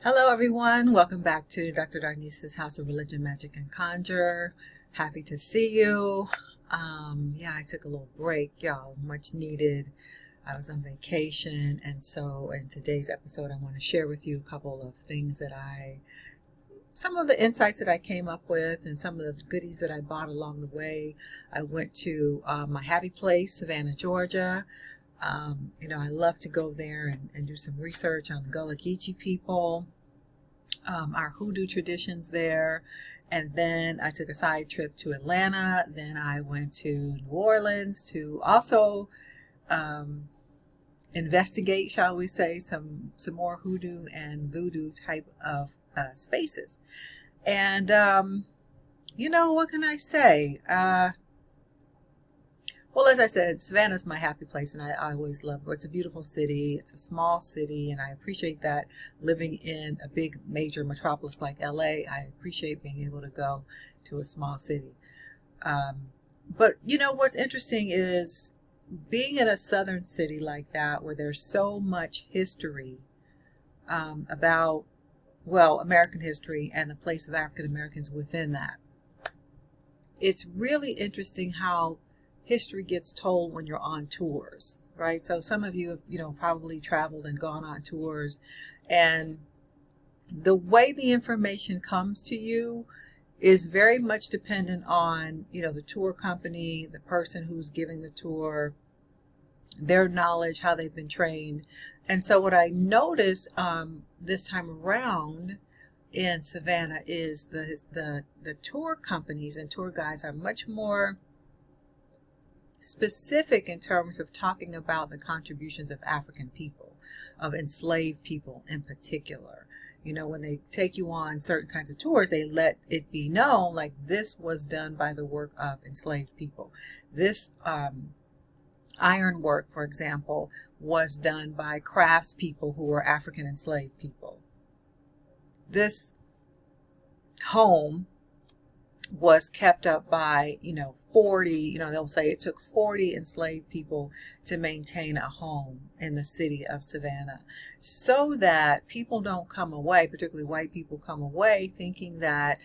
Hello everyone, welcome back to DrDarnise's House of Religion, Magic, and Conjure. Happy to see you. I took a little break, y'all, much needed. I was on vacation, and so in today's episode I want to share with you a couple of things some of the insights that I came up with and some of the goodies that I bought along the way. I went to my happy place, Savannah, Georgia. I love to go there and do some research on the Gullah Geechee people, our Hoodoo traditions there. And then I took a side trip to Atlanta. Then I went to New Orleans to also investigate, shall we say, some more Hoodoo and Voodoo type of spaces. And, what can I say? Well, as I said, Savannah's my happy place, and I always love it. It's a beautiful city. It's a small city, and I appreciate that living in a big major metropolis like LA. I appreciate being able to go to a small city. But what's interesting is being in a southern city like that, where there's so much history about, American history and the place of African Americans within that. It's really interesting how history gets told when you're on tours, right? So some of you have, probably traveled and gone on tours, and the way the information comes to you is very much dependent on, the tour company, the person who's giving the tour, their knowledge, how they've been trained. And so what I noticed this time around in Savannah is the tour companies and tour guides are much more specific in terms of talking about the contributions of African people, of enslaved people in particular. When they take you on certain kinds of tours, they let it be known like this was done by the work of enslaved people. This iron work, for example, was done by craftspeople who were African enslaved people. This home was kept up by 40, they'll say it took 40 enslaved people to maintain a home in the city of Savannah, so that people don't come away, particularly white people come away, thinking that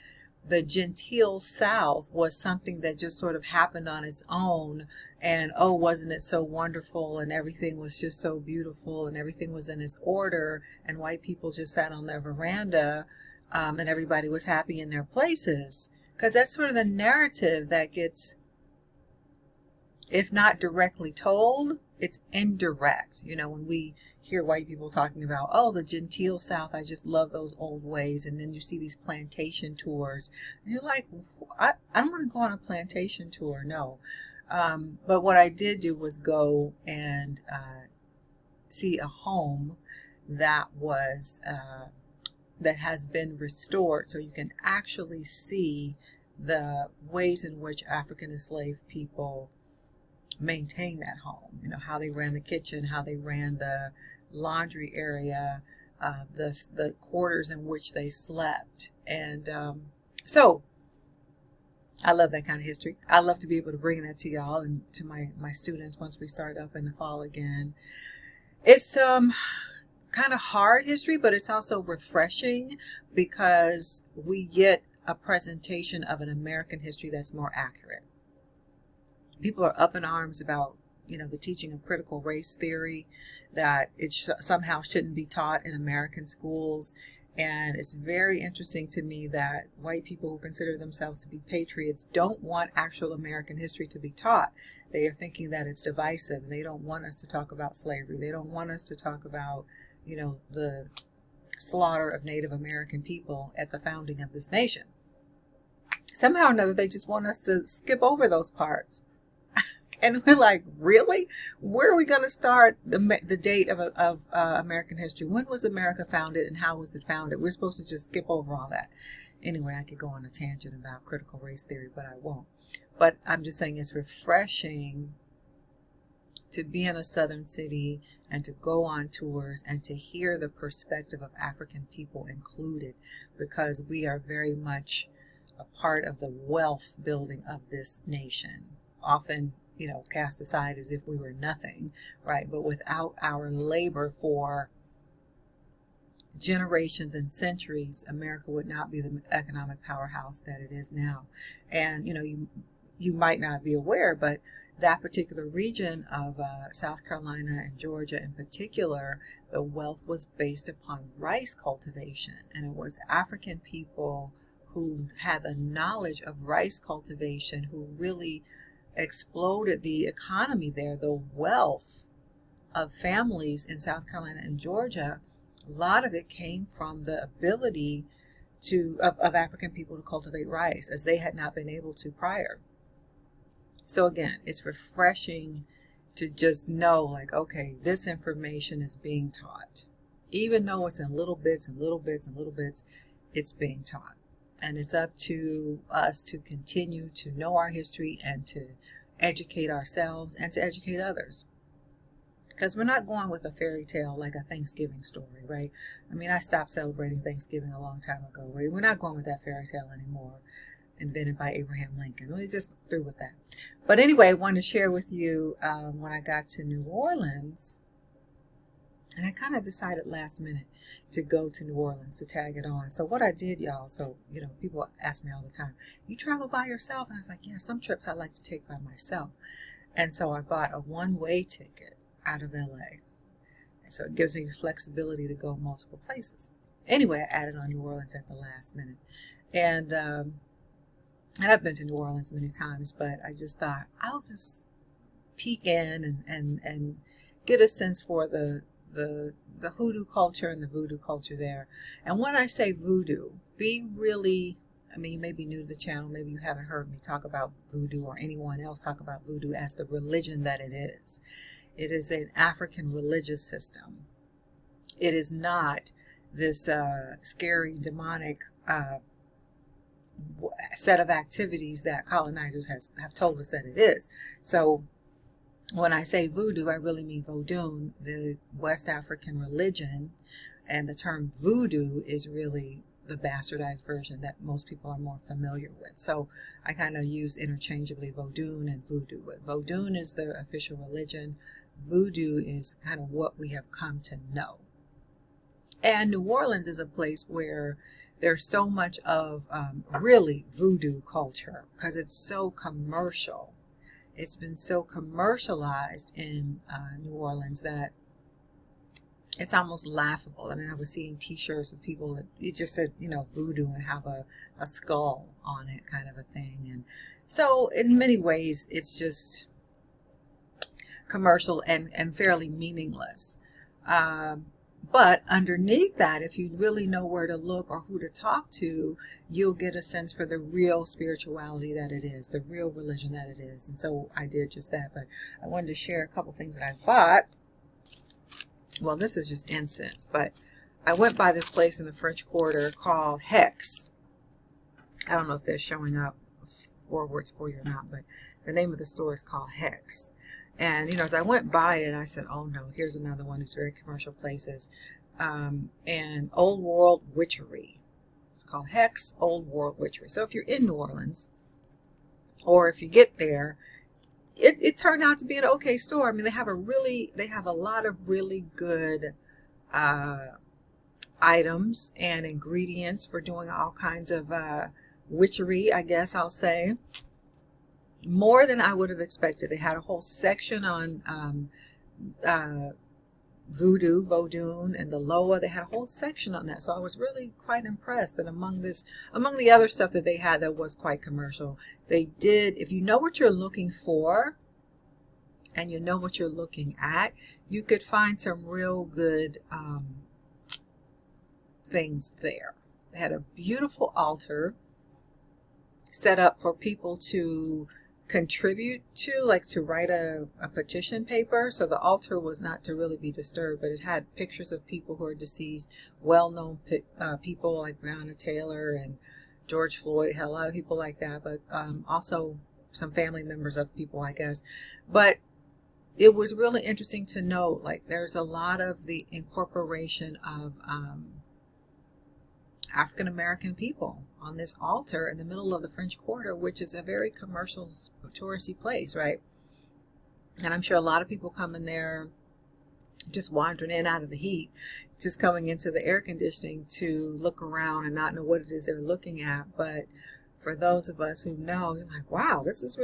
the genteel South was something that just sort of happened on its own, and wasn't it so wonderful, and everything was just so beautiful, and everything was in its order, and white people just sat on their veranda and everybody was happy in their places. Because that's sort of the narrative that gets, if not directly told, it's indirect. When we hear white people talking about, the genteel South, I just love those old ways. And then you see these plantation tours. And you're like, I don't want to go on a plantation tour, no. But what I did do was go and see a home that was that has been restored, so you can actually see the ways in which African enslaved people maintained that home. How they ran the kitchen, how they ran the laundry area, the quarters in which they slept. And so I love that kind of history. I love to be able to bring that to y'all and to my students once we start up in the fall again. It's kind of hard history, but it's also refreshing because we get a presentation of an American history that's more accurate. People are up in arms about, the teaching of critical race theory, that it somehow shouldn't be taught in American schools. And it's very interesting to me that white people who consider themselves to be patriots don't want actual American history to be taught. They are thinking that it's divisive. They don't want us to talk about slavery. They don't want us to talk about the slaughter of Native American people at the founding of this nation. Somehow or another, they just want us to skip over those parts. And we're like, really? Where are we going to start the date of American history? When was America founded and how was it founded? We're supposed to just skip over all that. Anyway, I could go on a tangent about critical race theory, but I won't. But I'm just saying it's refreshing to be in a southern city and to go on tours and to hear the perspective of African people included, because we are very much a part of the wealth building of this nation. Often, cast aside as if we were nothing, right? But without our labor for generations and centuries, America would not be the economic powerhouse that it is now. And you might not be aware, but that particular region of South Carolina and Georgia in particular, the wealth was based upon rice cultivation, and it was African people who had the knowledge of rice cultivation who really exploded the economy there. The wealth of families in South Carolina and Georgia, a lot of it came from the ability of African people to cultivate rice, as they had not been able to prior. So again, it's refreshing to just know, like, okay, this information is being taught. Even though it's in little bits and little bits and little bits, it's being taught. And it's up to us to continue to know our history and to educate ourselves and to educate others. Because we're not going with a fairy tale like a Thanksgiving story, right? I mean, I stopped celebrating Thanksgiving a long time ago. We're not going with that fairy tale anymore, invented by Abraham Lincoln. We're just through with that. But anyway, I wanted to share with you when I got to New Orleans, and I kind of decided last minute to go to New Orleans to tag it on. So what I did, y'all, so, people ask me all the time, you travel by yourself? And I was like, yeah, some trips I like to take by myself. And so I bought a one-way ticket out of LA. And so it gives me flexibility to go multiple places. Anyway, I added on New Orleans at the last minute. And I've been to New Orleans many times, but I just thought I'll just peek in and get a sense for the hoodoo culture and the voodoo culture there. And when I say voodoo, you may be new to the channel, maybe you haven't heard me talk about voodoo or anyone else talk about voodoo as the religion that it is. It is an African religious system. It is not this scary, demonic set of activities that colonizers have told us that it is. So when I say voodoo, I really mean Vodou, the West African religion, and the term voodoo is really the bastardized version that most people are more familiar with. So I kind of use interchangeably Vodou and voodoo. But Vodou is the official religion. Voodoo is kind of what we have come to know. And New Orleans is a place where there's so much of really voodoo culture because it's so commercial. It's been so commercialized in New Orleans that it's almost laughable. I mean, I was seeing t-shirts with people that it just said, voodoo and have a skull on it kind of a thing. And so in many ways, it's just commercial and fairly meaningless. But underneath that, if you really know where to look or who to talk to, you'll get a sense for the real spirituality that it is, the real religion that it is. And so I did just that. But I wanted to share a couple things that I bought. Well, this is just incense, but I went by this place in the French Quarter called Hex. I don't know if they're showing up forwards for you or not, but the name of the store is called Hex. And, as I went by it, I said, oh no, here's another one. It's very commercial places. And Old World Witchery. It's called Hex Old World Witchery. So if you're in New Orleans, or if you get there, it turned out to be an okay store. I mean, they have a lot of really good items and ingredients for doing all kinds of witchery, I guess I'll say. More than I would have expected. They had a whole section on Vodou, and the Loa. They had a whole section on that. So I was really quite impressed that among the other stuff that they had that was quite commercial, they did, if you know what you're looking for and you know what you're looking at, you could find some real good things there. They had a beautiful altar set up for people to contribute to, like to write a petition paper. So the altar was not to really be disturbed, but it had pictures of people who are deceased, well-known people like Breonna Taylor and George Floyd. It had a lot of people like that, but also some family members of people, I guess. But it was really interesting to note, like, there's a lot of the incorporation of African American people on this altar in the middle of the French Quarter, which is a very commercial, touristy place, right? And I'm sure a lot of people come in there just wandering in out of the heat, just coming into the air conditioning to look around and not know what it is they're looking at. But for those of us who know, you're like, wow, this is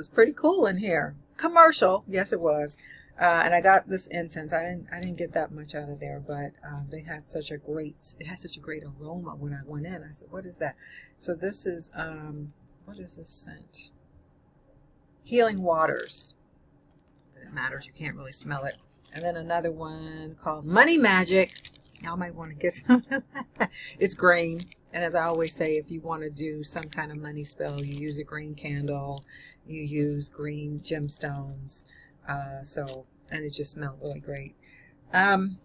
pretty cool in here. Commercial, yes it was. And I got this incense. I didn't get that much out of there, but it had such a great aroma when I went in. I said, what is that? So this is what is this scent? Healing Waters. It matters, you can't really smell it. And then another one called Money Magic. Y'all might want to get some of that. It's green, and as I always say, if you want to do some kind of money spell, you use a green candle, you use green gemstones, and it just smelled really great. And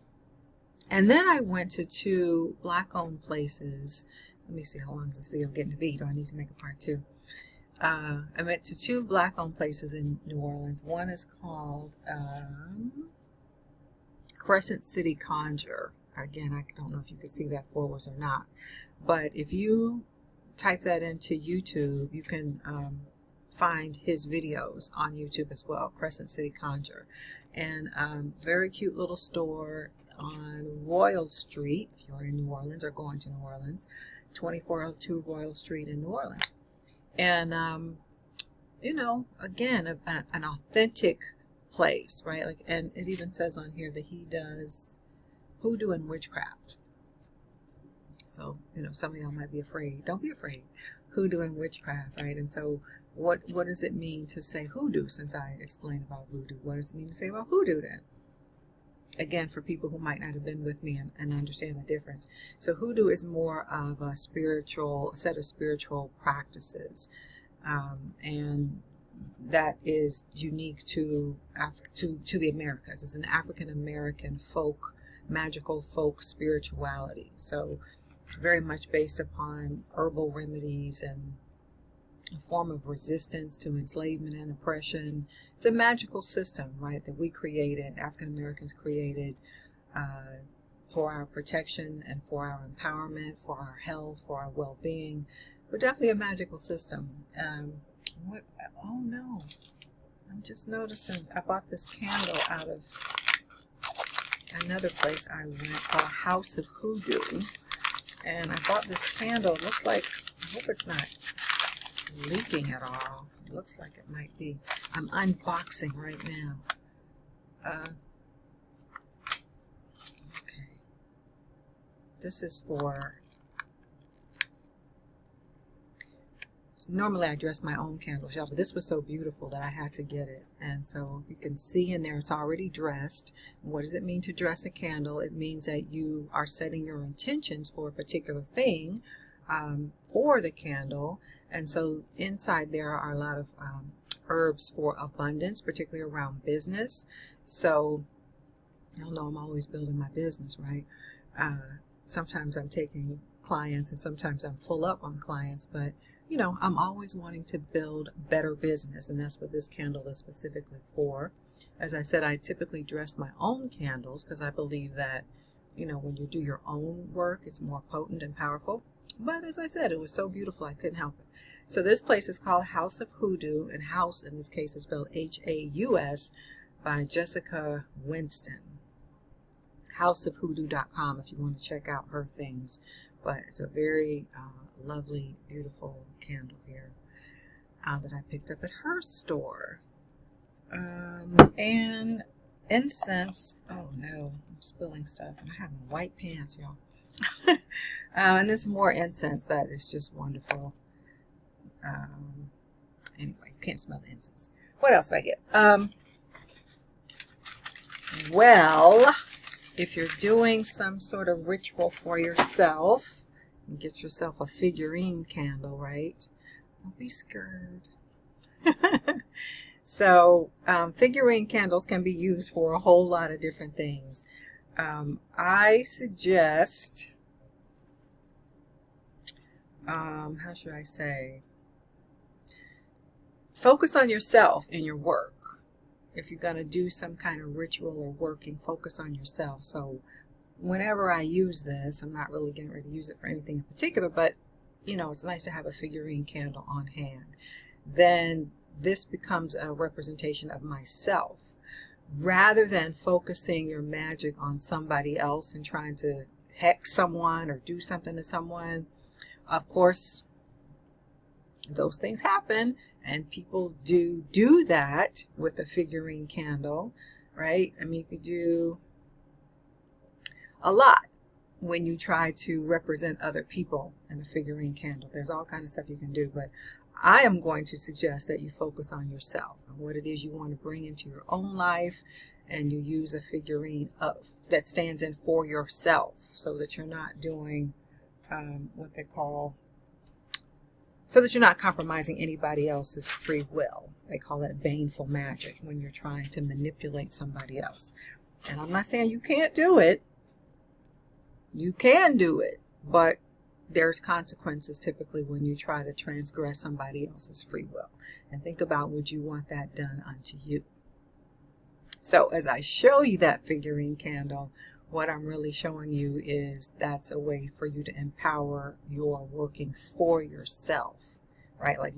then I went to 2 Black-owned places. Let me see, how long is this video getting to be? Do I need to make a part 2? I went to 2 Black-owned places in New Orleans. One is called Crescent City Conjure. Again, I don't know if you can see that forwards or not, but if you type that into YouTube, you can find his videos on YouTube as well. Crescent City Conjure, and very cute little store on Royal Street. If you're in New Orleans or going to New Orleans, 2402 Royal Street in New Orleans. And you know, again, an authentic place, right? Like, and it even says on here that he does hoodoo and witchcraft. So, you know, some of y'all might be afraid. Don't be afraid. Hoodoo and witchcraft, right? And so what does it mean to say hoodoo, since I explained about voodoo? What does it mean to say about hoodoo then? Again, for people who might not have been with me and understand the difference. So hoodoo is more of a set of spiritual practices. And that is unique to the Americas. It's an African American magical folk spirituality. So very much based upon herbal remedies and a form of resistance to enslavement and oppression. It's a magical system, right, that we created, African Americans created, for our protection and for our empowerment, for our health, for our well-being. But definitely a magical system. Oh no, I'm just noticing I bought this candle out of another place I went called House of Hoodoo, and I bought this candle. It looks like, I hope it's not leaking at all. It looks like it might be. I'm unboxing right now. Okay, this is for, normally I dress my own candles, y'all, but this was so beautiful that I had to get it. And so you can see in there it's already dressed. What does it mean to dress a candle? It means that you are setting your intentions for a particular thing for the candle. And so inside there are a lot of herbs for abundance, particularly around business. So y'all know I'm always building my business, right? Sometimes I'm taking clients and sometimes I'm full up on clients, but you know, I'm always wanting to build better business, and that's what this candle is specifically for. As I said, I typically dress my own candles because I believe that, you know, when you do your own work, it's more potent and powerful. But as I said, it was so beautiful, I couldn't help it. So this place is called House of Hoodoo, and house in this case is spelled H-A-U-S, by Jessica Winston. Houseofhoodoo.com if you want to check out her things. But it's a very lovely, beautiful candle here that I picked up at her store. And incense. Oh no, I'm spilling stuff. And I have white pants, y'all. And there's more incense that is just wonderful. Anyway, you can't smell the incense. What else did I get? Well, if you're doing some sort of ritual for yourself, you get yourself a figurine candle, right? Don't be scared. So, figurine candles can be used for a whole lot of different things. I suggest, how should I say, focus on yourself in your work. If you're going to do some kind of ritual or working, focus on yourself. So whenever I use this, I'm not really getting ready to use it for anything in particular, but you know, it's nice to have a figurine candle on hand. Then this becomes a representation of myself. rather than focusing your magic on somebody else and trying to hex someone or do something to someone, of course, those things happen, and people do that with a figurine candle, right? I mean, you could do a lot when you try to represent other people in a figurine candle. There's all kinds of stuff you can do, but I am going to suggest that you focus on yourself and what it is you want to bring into your own life, and you use a figurine that stands in for yourself, so that you're not doing what they call, so that you're not compromising anybody else's free will. They call it baneful magic, when you're trying to manipulate somebody else. And I'm not saying you can't do it. You can do it, but there's consequences typically when you try to transgress somebody else's free will. And think about, would you want that done unto you? So as I show you that figurine candle, what I'm really showing you is that's a way for you to empower your working for yourself, right? Like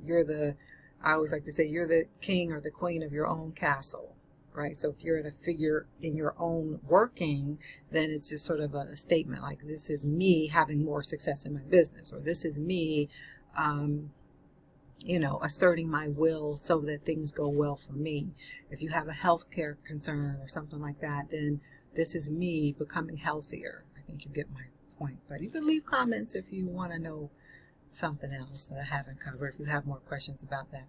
I always like to say, you're the king or the queen of your own castle, right? So if you're in a figure in your own working, then it's just sort of a statement like, this is me having more success in my business, or this is me, asserting my will so that things go well for me. If you have a healthcare concern or something like that, then this is me becoming healthier. I think you get my point. But you can leave comments if you want to know something else that I haven't covered, if you have more questions about that.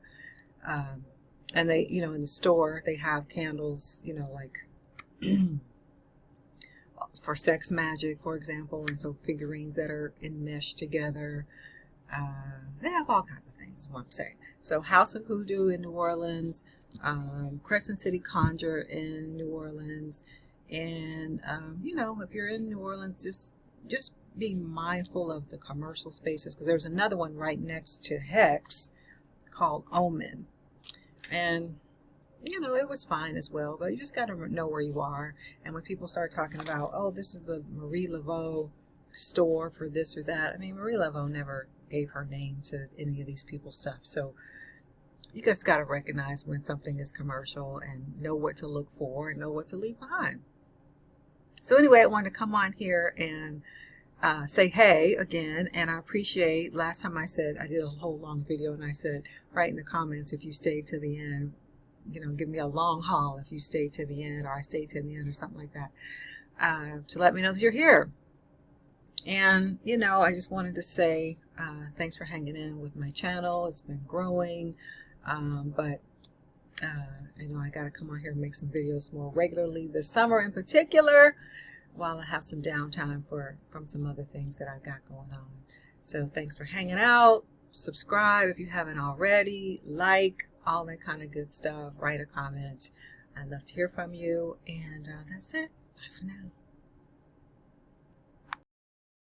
And they, in the store, they have candles, like for sex magic, for example, and so figurines that are enmeshed together. They have all kinds of things, is what I'm saying. So House of Hoodoo in New Orleans, Crescent City Conjure in New Orleans, and if you're in New Orleans, just be mindful of the commercial spaces, because there's another one right next to Hex called Omen, and it was fine as well, but you just got to know where you are. And when people start talking about, oh, this is the Marie Laveau store for this or that, I mean, Marie Laveau never gave her name to any of these people's stuff. So you guys got to recognize when something is commercial and know what to look for and know what to leave behind. So anyway, I wanted to come on here and say hey again, and I appreciate, last time I said, I did a whole long video and I said, write in the comments if you stayed to the end, give me a long haul if you stayed to the end, or I stayed to the end, or something like that, to let me know that you're here. And I just wanted to say thanks for hanging in with my channel. It's been growing, but I gotta come on here and make some videos more regularly this summer in particular, while I have some downtime from some other things that I've got going on. So thanks for hanging out. Subscribe if you haven't already, like, all that kind of good stuff. Write a comment. I'd love to hear from you, and that's it. Bye for now.